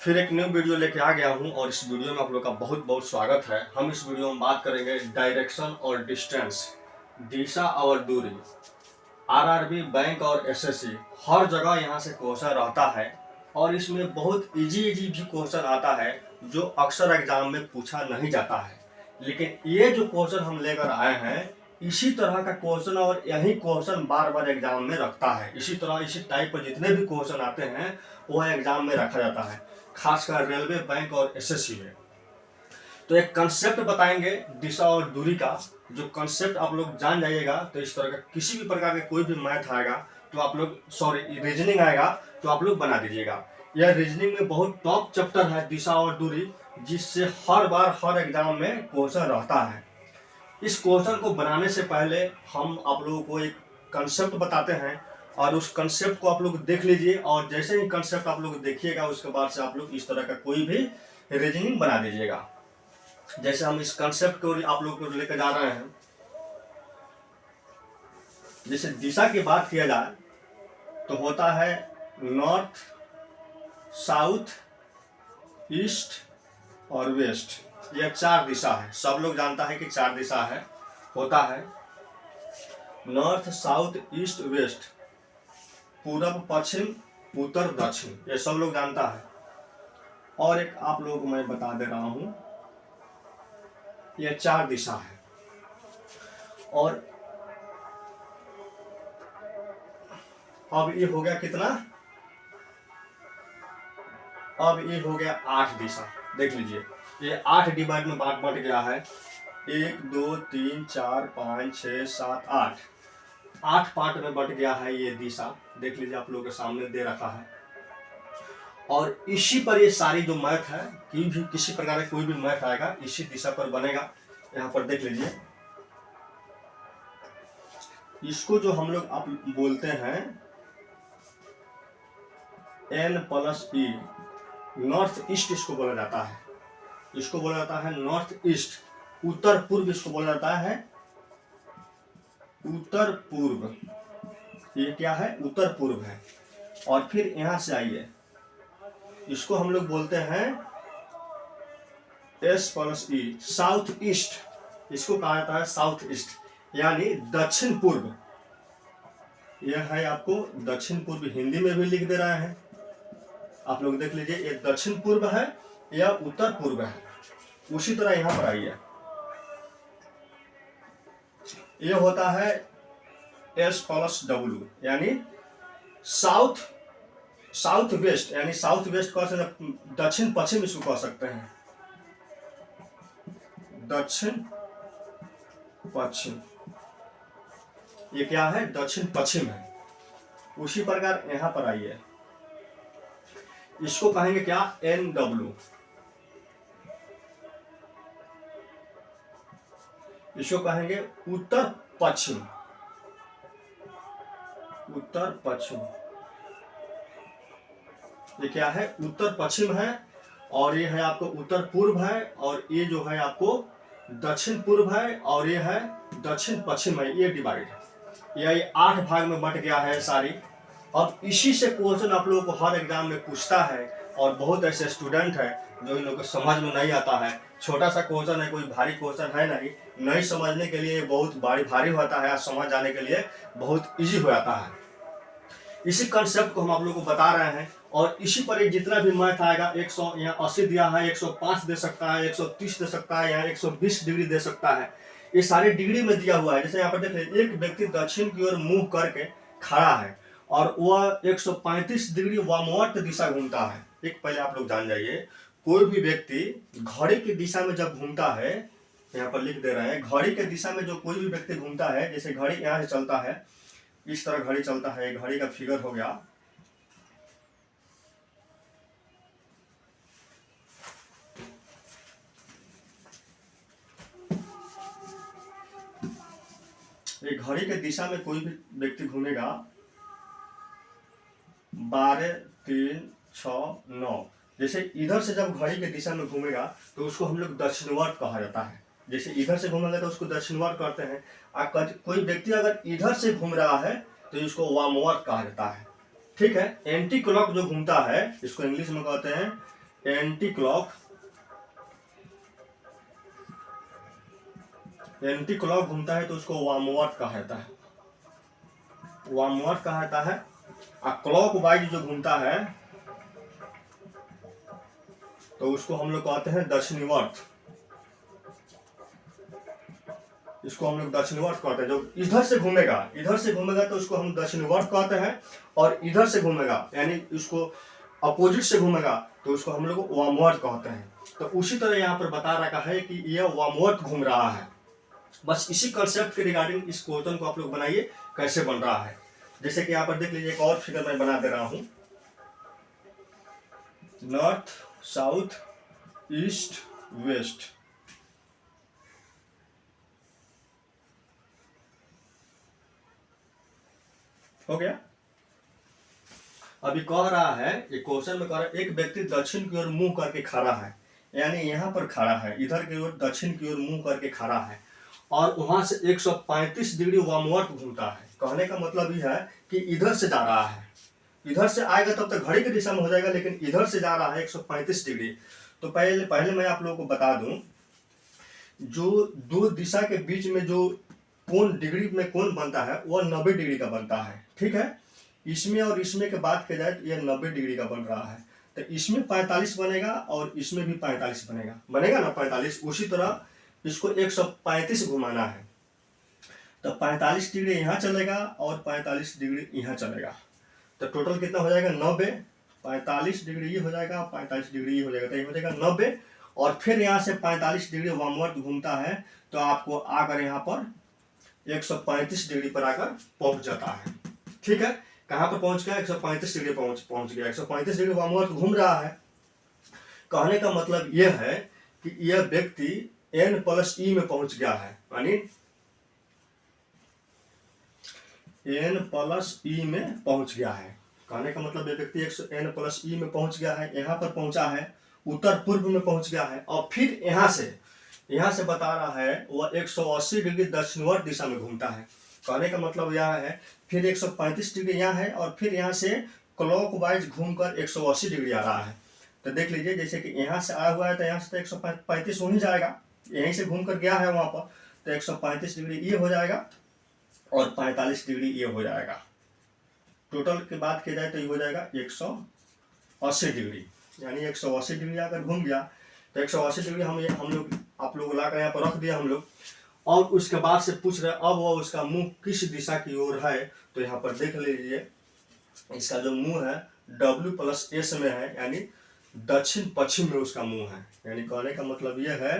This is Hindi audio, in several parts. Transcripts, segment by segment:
फिर एक न्यू वीडियो लेके आ गया हूं और इस वीडियो में आप लोग का बहुत बहुत स्वागत है। हम इस वीडियो में बात करेंगे डायरेक्शन और डिस्टेंस, दिशा और दूरी। आरआरबी, बैंक और एसएससी हर जगह यहाँ से क्वेश्चन रहता है और इसमें बहुत इजी भी क्वेश्चन आता है जो अक्सर एग्जाम में पूछा नहीं जाता है। लेकिन ये जो क्वेश्चन हम लेकर आए हैं, इसी तरह का क्वेश्चन और यही क्वेश्चन बार बार एग्जाम में रखता है। इसी तरह इसी टाइप पर जितने भी क्वेश्चन आते हैं वो एग्जाम में रखा जाता है, खासकर रेलवे, बैंक और एसएससी में। तो एक कंसेप्ट बताएंगे दिशा और दूरी का। जो कंसेप्ट आप लोग जान जाइएगा तो इस तरह का किसी भी प्रकार के कोई भी मैथ आएगा तो आप लोग रीजनिंग आएगा तो आप लोग बना दीजिएगा। यह रीजनिंग में बहुत टॉप चैप्टर है दिशा और दूरी, जिससे हर बार हर एग्जाम में क्वेश्चन रहता है। इस क्वेश्चन को बनाने से पहले हम आप लोगों को एक कंसेप्ट बताते हैं और उस कंसेप्ट को आप लोग देख लीजिए और जैसे ही कंसेप्ट आप लोग देखिएगा उसके बाद से आप लोग इस तरह का कोई भी रीजनिंग बना दीजिएगा। जैसे हम इस कंसेप्ट को आप लोग को लेकर जा रहे हैं, जैसे दिशा की बात किया जाए तो होता है नॉर्थ, साउथ, ईस्ट और वेस्ट। यह चार दिशा है। सब लोग जानता है कि चार दिशा है, होता है नॉर्थ, साउथ, ईस्ट, वेस्ट, पूरब, पश्चिम, उत्तर, दक्षिण। ये सब लोग जानता है। और एक आप लोगों को मैं बता दे रहा हूं, यह चार दिशा है। और अब ये हो गया कितना? अब ये हो गया 8 दिशा। देख लीजिए, ये 8 डिवाइड में बट गया है। 1 2 3 4 5 6 7 8 पार्ट में बट गया है ये दिशा। देख लीजिए, आप लोगों के सामने दे रखा है। और इसी पर ये सारी जो मैथ है, किसी प्रकार का कोई भी मैथ आएगा इसी दिशा पर बनेगा। यहाँ पर देख लीजिए, इसको जो हम लोग आप बोलते हैं N+E, नॉर्थ ईस्ट इसको बोला जाता है। इसको बोला जाता है नॉर्थ ईस्ट। उत्तर पूर्व इसको बोला जाता है उत्तर पूर्व। ये क्या है? उत्तर पूर्व है। और फिर यहां से आइए, इसको हम लोग बोलते हैं S+E, साउथ ईस्ट। इसको कहा जाता है साउथ ईस्ट, यानी दक्षिण पूर्व। यह है आपको दक्षिण पूर्व, हिंदी में भी लिख दे रहे हैं आप लोग। देख लीजिए, ये दक्षिण पूर्व है या उत्तर पूर्व है। उसी तरह यहां पर आइए, ये होता है S+W, यानी साउथ वेस्ट, यानी साउथ वेस्ट कह सकते, दक्षिण पश्चिम इसको कह सकते हैं, दक्षिण पश्चिम। ये क्या है? दक्षिण पश्चिम है। उसी प्रकार यहां पर आइए, इसको कहेंगे क्या? NW। इसको कहेंगे उत्तर पश्चिम। उत्तर पश्चिम, ये क्या है? उत्तर पश्चिम है। और ये है आपको उत्तर पूर्व है। और ये जो है आपको दक्षिण पूर्व है। और ये है दक्षिण पश्चिम है। ये डिवाइड है, ये 8 भाग में बट गया है सारी। और इसी से क्वेश्चन आप लोगों को हर एग्जाम में पूछता है। और बहुत ऐसे स्टूडेंट है जो इन लोगों को समझ में नहीं आता है। छोटा सा क्वेश्चन है, कोई भारी क्वेश्चन है नहीं समझने के लिए बहुत भारी होता है, समझ जाने के लिए बहुत इजी हो जाता है। इसी कंसेप्ट को हम आप लोगों को बता रहे हैं। और इसी पर एक जितना भी मैथ आएगा, 100 यहाँ 80 दिया है, 105 दे सकता है, 130 दे सकता है, यहाँ 120 डिग्री दे सकता है। ये सारे डिग्री में दिया हुआ है। जैसे यहाँ पर देख लीजिए, एक व्यक्ति दक्षिण की ओर मुंह करके खड़ा है और वह 135 डिग्री वामवर्त दिशा घूमता है। एक पहले आप लोग जान जाइए, कोई भी व्यक्ति घड़ी की दिशा में जब घूमता है, यहाँ पर लिख दे रहे हैं, घड़ी के दिशा में जो कोई भी व्यक्ति घूमता है, जैसे घड़ी यहाँ से चलता है, इस तरह घड़ी चलता है, घड़ी का फिगर हो गया। एक घड़ी के दिशा में कोई भी व्यक्ति घूमेगा 12 3 6 9। जैसे इधर से जब घड़ी के दिशा में घूमेगा तो उसको हम लोग दक्षिणवर्त कहा जाता है। जैसे इधर से घूमेगा तो उसको दक्षिणवर्त कहते हैं। कोई व्यक्ति अगर इधर से घूम रहा है तो इसको वामवर्त कहा जाता है। ठीक है। एंटी क्लॉक जो घूमता है इसको इंग्लिश में कहते हैं एंटी क्लॉक। एंटी क्लॉक घूमता है तो उसको वार्मवर्क कहा जाता है, वार्मवर्क कहा जाता है। और क्लॉक वाइज जो घूमता है तो उसको हम लोग कहते हैं दक्षिणवर्त। इसको हम लोग दक्षिणवर्त कहते हैं। जो इधर से घूमेगा तो उसको हम दक्षिणवर्त कहते हैं, और इधर से घूमेगा यानी उसको अपोजिट से घूमेगा तो उसको हम लोग वार्मवर्त कहते हैं। तो उसी तरह यहाँ पर बता रखा है कि यह वार्मवर्त घूम रहा है। बस इसी कंसेप्ट के रिगार्डिंग इस क्वेश्चन को आप लोग बनाइए कैसे बन रहा है। जैसे कि यहाँ पर देख लीजिए, एक और फिगर मैं बना दे रहा हूं। North, south, east, west. हो गया। अभी कह रहा है, ये क्वेश्चन में कह रहा है एक व्यक्ति दक्षिण की ओर मुंह करके खड़ा है, यानी यहाँ पर खड़ा है, इधर की ओर दक्षिण की ओर मुंह करके खड़ा है, और वहां से 135 डिग्री वार्मवर्त घूमता है। कहने का मतलब यह है कि इधर से जा रहा है, इधर से आएगा तब तक घड़ी की दिशा में हो जाएगा, लेकिन इधर से जा रहा है 135 डिग्री। तो पहले मैं आप लोगों को बता दूं, जो दो दिशा के बीच में जो कोण डिग्री में कोण बनता है वह 90 डिग्री का बनता है। ठीक है। इसमें और इसमें के बात की जाए तो यह 90 डिग्री का बन रहा है। तो इसमें 45 बनेगा और इसमें भी 45 बनेगा ना 45। उसी तरह इसको 135 घुमाना है तो 45 डिग्री यहाँ चलेगा और 45 डिग्री यहाँ चलेगा। तो टोटल कितना हो जाएगा 90। 45 डिग्री ये हो जाएगा, 45 डिग्री ये हो जाएगा, तो ये हो जाएगा 90। और फिर यहाँ से 45 डिग्री वार्मवर्त घूमता है तो आपको आकर यहाँ पर 135 डिग्री पर आकर पहुंच जाता है। ठीक है। कहां पर पहुंच गया? 135 डिग्री पहुंच गया। 135 डिग्री वार्मवर्त घूम रहा है। कहने का मतलब यह है कि यह व्यक्ति n+e में पहुंच गया है, यानी n+e में पहुंच गया है। कहने का मतलब यह व्यक्ति n+e में पहुंच गया है, यहाँ पर पहुंचा है, उत्तर पूर्व में पहुंच गया है, और फिर यहाँ से बता रहा है वह 180 डिग्री दक्षिणवर्त दिशा में घूमता है। कहने का मतलब यह है फिर 135 डिग्री यहाँ है और फिर यहाँ से क्लॉकवाइज घूमकर 180 डिग्री आ रहा है। तो देख लीजिए, जैसे कि यहाँ से आया हुआ है तो यहाँ से तो 135 हो ही जाएगा, यहीं से घूमकर गया है वहाँ पर, तो 135 डिग्री ये हो जाएगा और 45 डिग्री ये हो जाएगा। टोटल की बात की जाए तो ये हो जाएगा 180 डिग्री, यानी 180 डिग्री आकर घूम गया। तो 180 डिग्री हम लोग आप लोग लाकर यहाँ पर रख दिया हम लोग, और उसके बाद से पूछ रहे अब वह उसका मुंह किस दिशा की ओर है। तो यहाँ पर देख लीजिए, इसका जो मुंह है W+S में है, यानी दक्षिण पश्चिम में उसका मुंह है। यानी कहने का मतलब यह है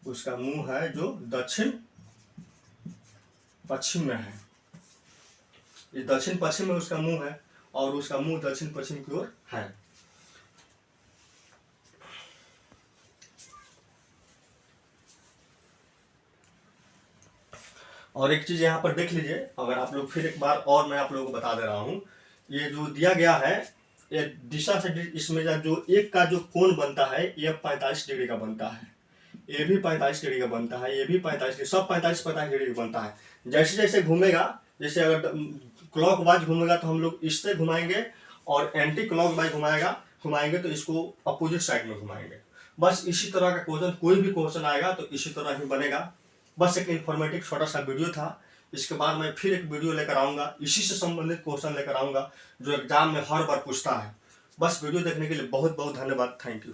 उसका मुंह है जो दक्षिण पश्चिम में है, ये दक्षिण पश्चिम में उसका मुंह है और उसका मुंह दक्षिण पश्चिम की ओर है। और एक चीज यहाँ पर देख लीजिए, अगर आप लोग फिर एक बार और मैं आप लोगों को बता दे रहा हूँ, ये जो दिया गया है ये दिशा से, इसमें जो एक का जो कोण बनता है ये 45 डिग्री का बनता है, ये भी 45 डिग्री का बनता है, ये भी 45 डिग्री, सब 45 डिग्री का बनता है। जैसे जैसे घूमेगा, जैसे अगर क्लॉक वाइज घूमेगा तो हम लोग इससे घुमाएंगे, और एंटी क्लॉक वाइज घुमाएंगे तो इसको अपोजिट साइड में घुमाएंगे। बस इसी तरह का क्वेश्चन, कोई भी क्वेश्चन आएगा तो इसी तरह ही बनेगा। बस एक इन्फॉर्मेटिव छोटा सा वीडियो था। इसके बाद मैं फिर एक वीडियो लेकर आऊँगा, इसी से संबंधित क्वेश्चन लेकर आऊँगा जो एग्जाम में हर बार पूछता है। बस वीडियो देखने के लिए बहुत बहुत धन्यवाद। Thank you.